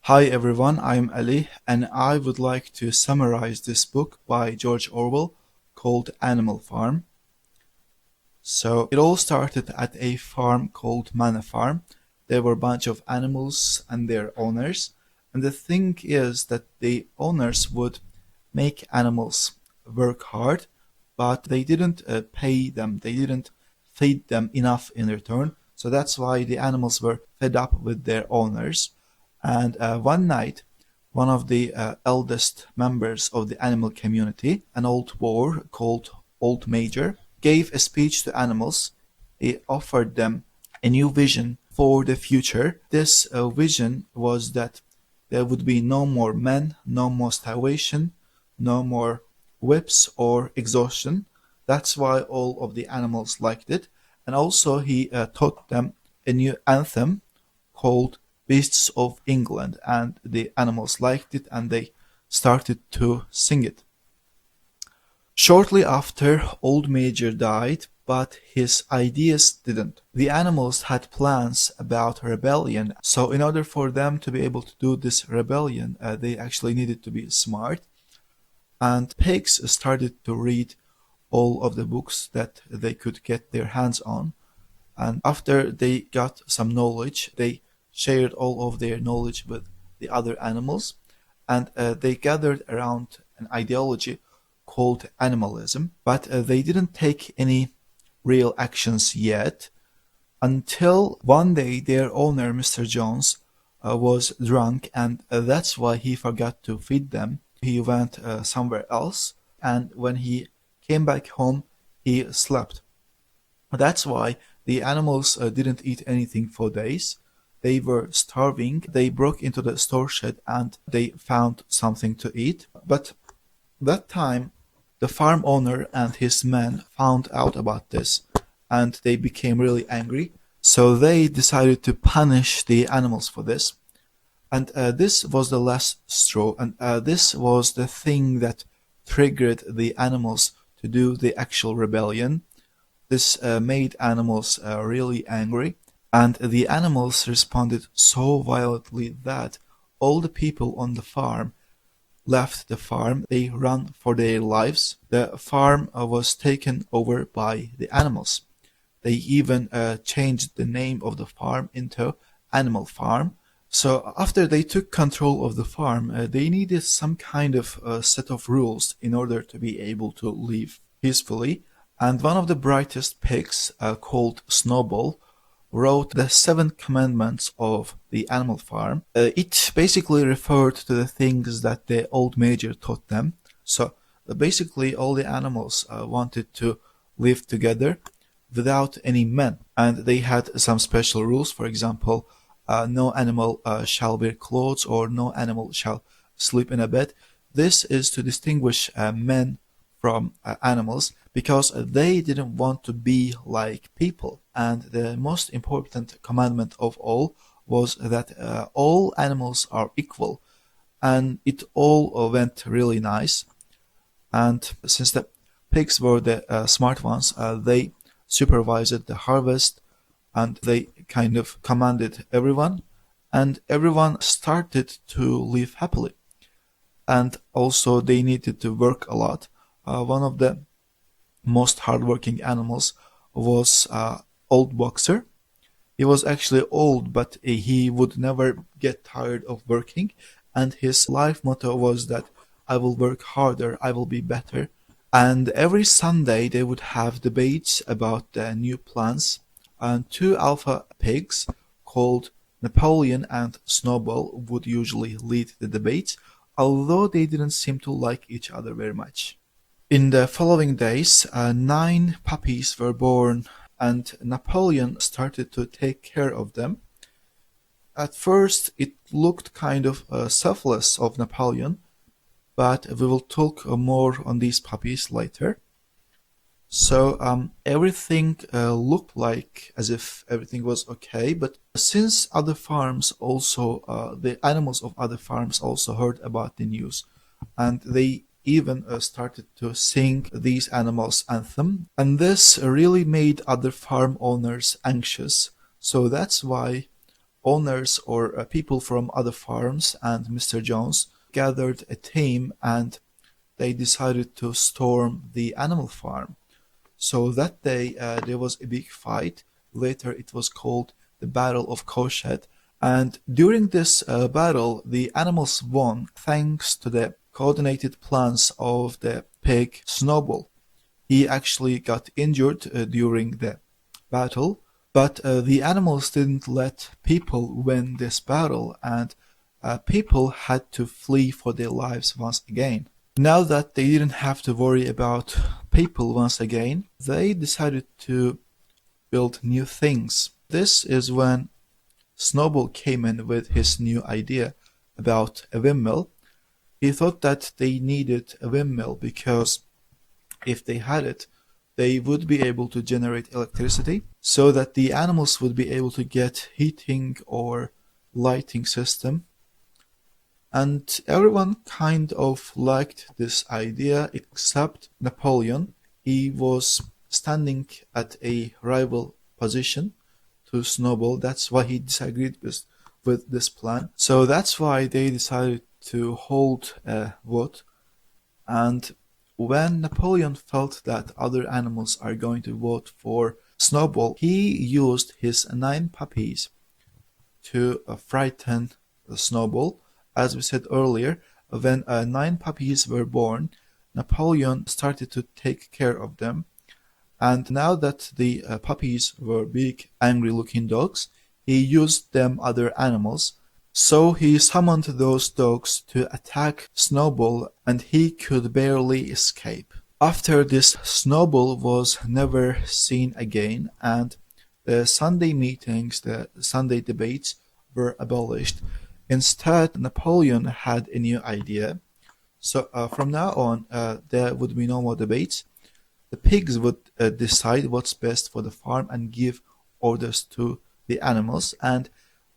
Hi everyone, I'm Ali, and I would like to summarize this book by George Orwell called Animal Farm. So it all started at a farm called Manor Farm. There were a bunch of animals and their owners, and the thing is that the owners would make animals work hard, but they didn't pay them, they didn't feed them enough in return. So that's why the animals were fed up with their owners. And one night, one of the eldest members of the animal community, an old boar called Old Major, gave a speech to animals. He offered them a new vision for the future. This vision was that there would be no more men, no more starvation, no more whips or exhaustion. That's why all of the animals liked it. And also, he taught them a new anthem called Beasts of England, and the animals liked it and they started to sing it. Shortly after, Old Major died, but his ideas didn't. The animals had plans about rebellion, so in order for them to be able to do this rebellion, they actually needed to be smart. And pigs started to read all of the books that they could get their hands on. And after they got some knowledge, they shared all of their knowledge with the other animals, and they gathered around an ideology called animalism, but they didn't take any real actions yet until one day their owner, Mr. Jones, was drunk, and that's why he forgot to feed them. He went somewhere else, and when he came back home, he slept. That's why the animals didn't eat anything for days. They were starving. They broke into the store shed and they found something to eat. But that time, the farm owner and his men found out about this and they became really angry. So they decided to punish the animals for this. And this was the last straw. And this was the thing that triggered the animals to do the actual rebellion. This made animals really angry, and the animals responded so violently that all the people on the farm left the farm. They ran for their lives. The farm was taken over by the animals. They even changed the name of the farm into Animal Farm. So after they took control of the farm, they needed some kind of set of rules in order to be able to live peacefully. And one of the brightest pigs, called Snowball, wrote the 7 commandments of the Animal Farm. It basically referred to the things that the old major taught them. So basically all the animals wanted to live together without any men. And they had some special rules. For example, no animal shall wear clothes, or no animal shall sleep in a bed. This is to distinguish men from animals, because they didn't want to be like people. And the most important commandment of all was that all animals are equal. And it all went really nice. And since the pigs were the smart ones, they supervised the harvest and they kind of commanded everyone. And everyone started to live happily. And also they needed to work a lot. One of the most hardworking animals was Old Boxer. He was actually old, but he would never get tired of working. And his life motto was that I will work harder, I will be better. And every Sunday they would have debates about the new plans. And 2 alpha pigs called Napoleon and Snowball would usually lead the debates, although they didn't seem to like each other very much. In the following days, 9 puppies were born, and Napoleon started to take care of them. At first, it looked kind of selfless of Napoleon, but we will talk more on these puppies later. So everything looked like as if everything was okay, but since other farms also, the animals of other farms also heard about the news, and they even started to sing these animals' anthem, and this really made other farm owners anxious. So that's why owners or people from other farms and Mr. Jones gathered a team and they decided to storm the animal farm. So that day there was a big fight. Later it was called the Battle of Koshad. And during this battle, the animals won thanks to the coordinated plans of the pig Snowball. He actually got injured during the battle, but the animals didn't let people win this battle, and people had to flee for their lives once again. Now that they didn't have to worry about people once again, they decided to build new things. This is when Snowball came in with his new idea about a windmill. He thought that they needed a windmill because if they had it, they would be able to generate electricity so that the animals would be able to get heating or lighting system. And everyone kind of liked this idea except Napoleon. He was standing at a rival position to Snowball. That's why he disagreed with this plan. So that's why they decided to hold a vote. And when Napoleon felt that other animals are going to vote for Snowball, he used his 9 puppies to frighten Snowball. As we said earlier, when 9 puppies were born, Napoleon started to take care of them. And now that the puppies were big, angry-looking dogs, he used them other animals. So he summoned those dogs to attack Snowball, and he could barely escape. After this, Snowball was never seen again, and the Sunday meetings, the Sunday debates were abolished. Instead, Napoleon had a new idea. So from now on, there would be no more debates. The pigs would decide what's best for the farm and give orders to the animals. And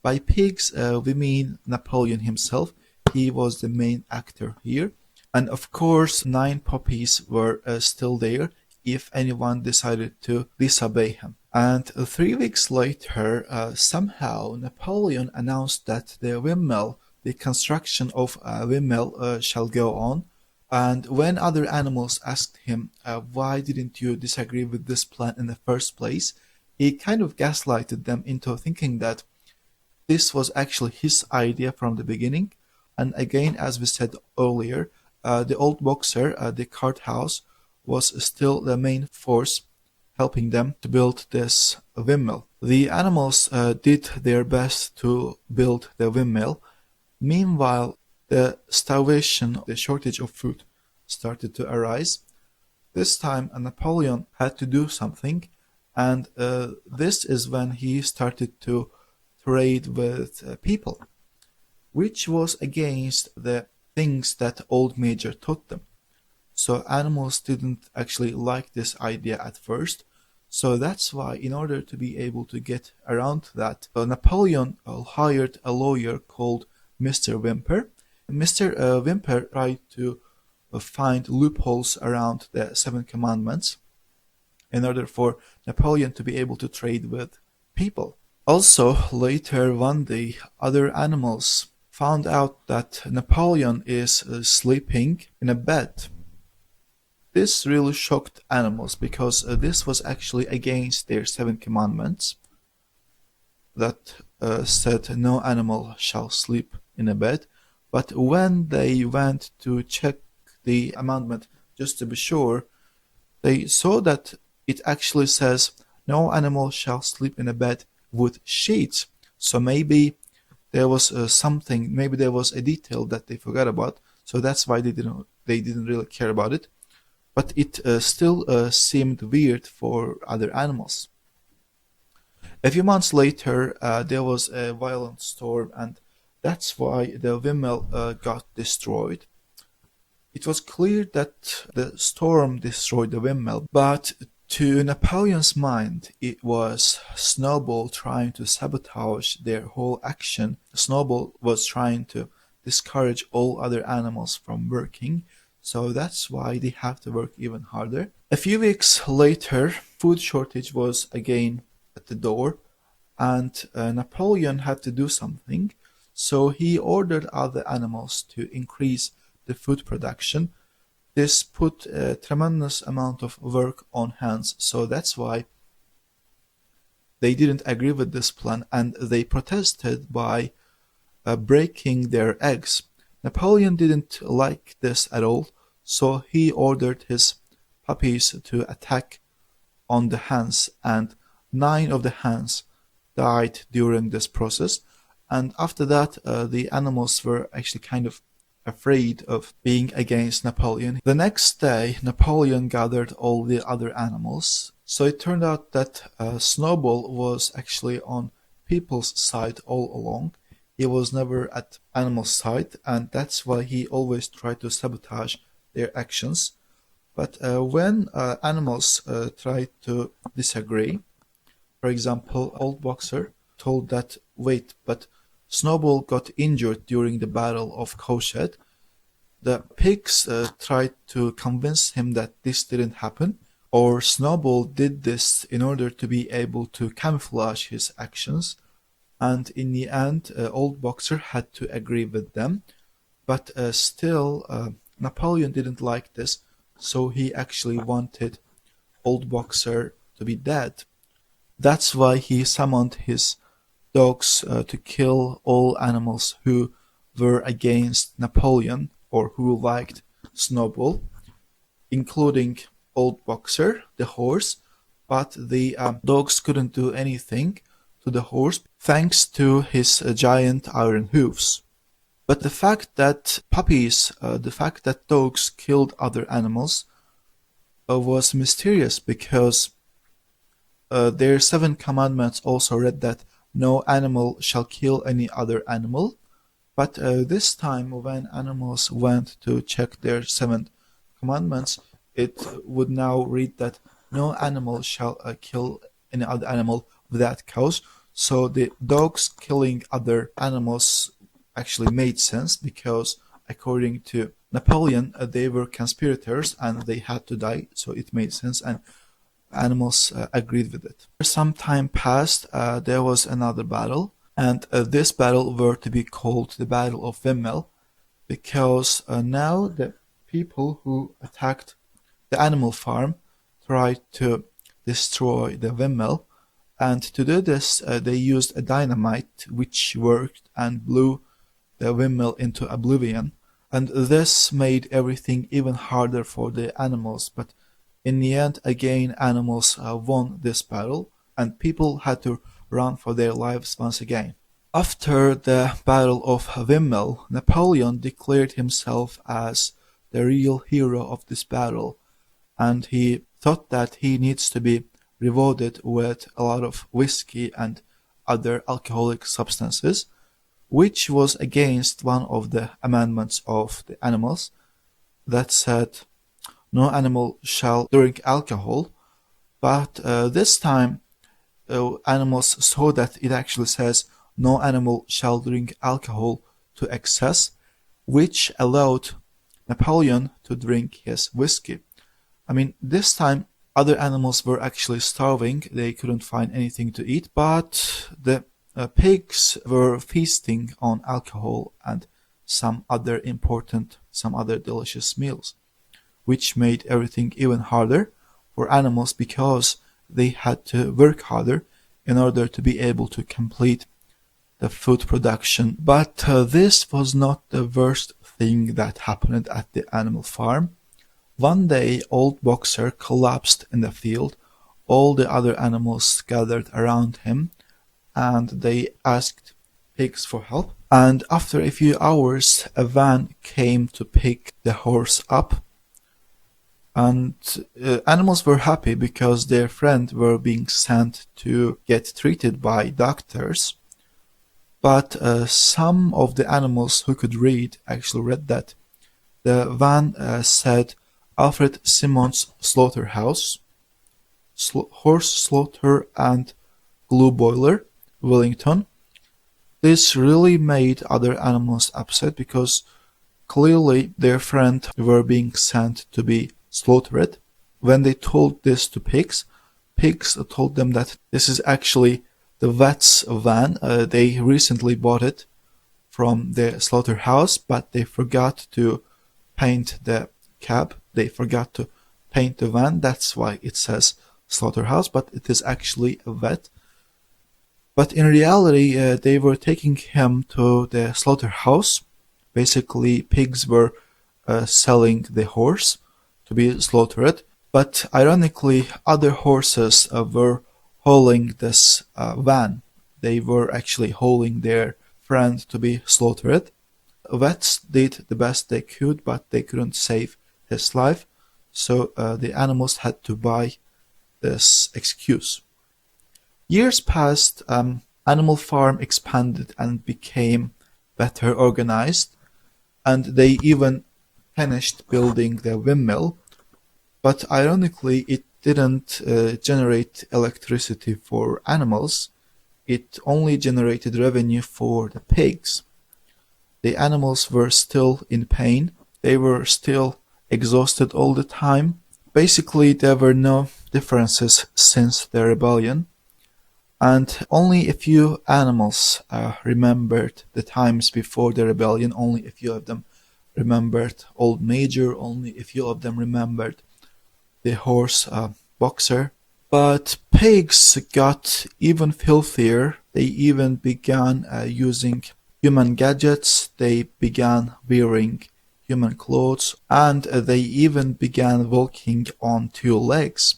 by pigs, we mean Napoleon himself. He was the main actor here. And of course, 9 puppies were still there if anyone decided to disobey him. And 3 weeks later, somehow Napoleon announced that the construction of a windmill shall go on. And when other animals asked him, why didn't you disagree with this plan in the first place, he kind of gaslighted them into thinking that this was actually his idea from the beginning. And again, as we said earlier, the old boxer, the cart house, was still the main force helping them to build this windmill. The animals did their best to build the windmill. Meanwhile, the starvation, the shortage of food started to arise. This time, Napoleon had to do something, and this is when he started to trade with people, which was against the things that old Major taught them. So animals didn't actually like this idea at first. So that's why, in order to be able to get around that, Napoleon hired a lawyer called Mr. Whymper. Mr. Whymper tried to find loopholes around the 7 commandments in order for Napoleon to be able to trade with people. Also, later one day, other animals found out that Napoleon is sleeping in a bed. This really shocked animals because this was actually against their 7 commandments that said no animal shall sleep in a bed. But when they went to check the amendment just to be sure, they saw that it actually says no animal shall sleep in a bed with sheets. So maybe there was maybe there was a detail that they forgot about. So that's why they didn't really care about it. But it still seemed weird for other animals. A few months later, there was a violent storm, and that's why the windmill got destroyed. It was clear that the storm destroyed the windmill, but to Napoleon's mind, it was Snowball trying to sabotage their whole action. Snowball was trying to discourage all other animals from working. So that's why they have to work even harder. A few weeks later, food shortage was again at the door, and Napoleon had to do something, so he ordered other animals to increase the food production. This put a tremendous amount of work on hands, so that's why they didn't agree with this plan and they protested by breaking their eggs. Napoleon didn't like this at all, so he ordered his puppies to attack on the hens, and 9 of the hens died during this process. And after that, the animals were actually kind of afraid of being against Napoleon. The next day, Napoleon gathered all the other animals. So it turned out that Snowball was actually on people's side all along. He was never at animals' side, and that's why he always tried to sabotage their actions. But when animals tried to disagree, for example, Old Boxer told that, wait, but Snowball got injured during the Battle of Cowshed. The pigs tried to convince him that this didn't happen, or Snowball did this in order to be able to camouflage his actions. And in the end, Old Boxer had to agree with them. But still, Napoleon didn't like this, so he actually wanted Old Boxer to be dead. That's why he summoned his dogs to kill all animals who were against Napoleon or who liked Snowball, including Old Boxer, the horse, but the dogs couldn't do anything to the horse thanks to his giant iron hooves. But the fact that dogs killed other animals was mysterious because their 7 commandments also read that no animal shall kill any other animal. But this time, when animals went to check their 7 commandments, it would now read that no animal shall kill any other animal without cause. So the dogs killing other animals actually made sense because, according to Napoleon, they were conspirators and they had to die, so it made sense, and animals agreed with it. Some time passed, there was another battle, and this battle were to be called the Battle of Windmill, because now the people who attacked the animal farm tried to destroy the windmill, and to do this they used a dynamite which worked and blew the windmill into oblivion. And this made everything even harder for the animals, but in the end, again, animals won this battle, and people had to run for their lives once again. After the Battle of Windmill, Napoleon declared himself as the real hero of this battle, and he thought that he needs to be rewarded with a lot of whiskey and other alcoholic substances, which was against one of the amendments of the animals that said no animal shall drink alcohol. But this time animals saw that it actually says no animal shall drink alcohol to excess, which allowed Napoleon to drink his whiskey. I mean, this time other animals were actually starving, they couldn't find anything to eat, but the pigs were feasting on alcohol and some other delicious meals, which made everything even harder for animals because they had to work harder in order to be able to complete the food production. But this was not the worst thing that happened at the animal farm. One day, Old Boxer collapsed in the field. All the other animals gathered around him and they asked pigs for help. And after a few hours, a van came to pick the horse up. And animals were happy because their friend were being sent to get treated by doctors. But some of the animals who could read actually read that the van said Alfred Simon's Slaughterhouse, Horse Slaughter and Glue Boiler, Wellington. This really made other animals upset because clearly their friend were being sent to be slaughtered. When they told this to pigs, pigs told them that this is actually the vet's van. They recently bought it from the slaughterhouse, but they forgot to paint the cab. They forgot to paint the van. That's why it says slaughterhouse, but it is actually a vet. But in reality, they were taking him to the slaughterhouse. Basically, pigs were selling the horse to be slaughtered. But ironically, other horses were hauling this van. They were actually hauling their friend to be slaughtered. Vets did the best they could, but they couldn't save his life. So the animals had to buy this excuse. Years passed, Animal Farm expanded and became better organized, and they even finished building the windmill. But ironically, it didn't generate electricity for animals. It only generated revenue for the pigs. The animals were still in pain. They were still exhausted all the time. Basically, there were no differences since the rebellion. And only a few animals remembered the times before the rebellion. Only a few of them remembered Old Major. Only a few of them remembered the horse Boxer. But pigs got even filthier. They even began using human gadgets. They began wearing human clothes, and they even began walking on two legs.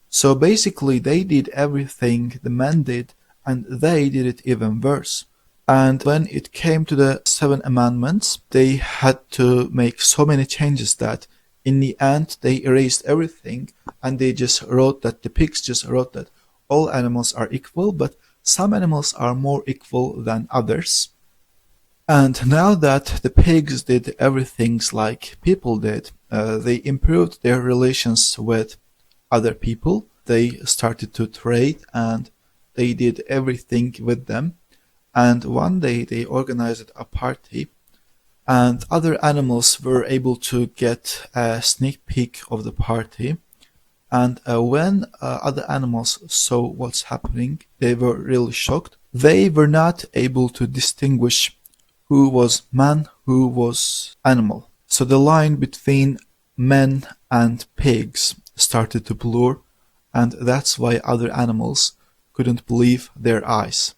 So basically, they did everything the men did, and they did it even worse. And when it came to the 7 Amendments, they had to make so many changes that in the end they erased everything, and they just wrote that the pigs just wrote that all animals are equal, but some animals are more equal than others. And now that the pigs did everything like people did, they improved their relations with other people. They started to trade, and they did everything with them. And one day they organized a party, and other animals were able to get a sneak peek of the party. And when other animals saw what's happening, they were really shocked. They were not able to distinguish who was man, who was animal. So the line between men and pigs started to blur, and that's why other animals couldn't believe their eyes.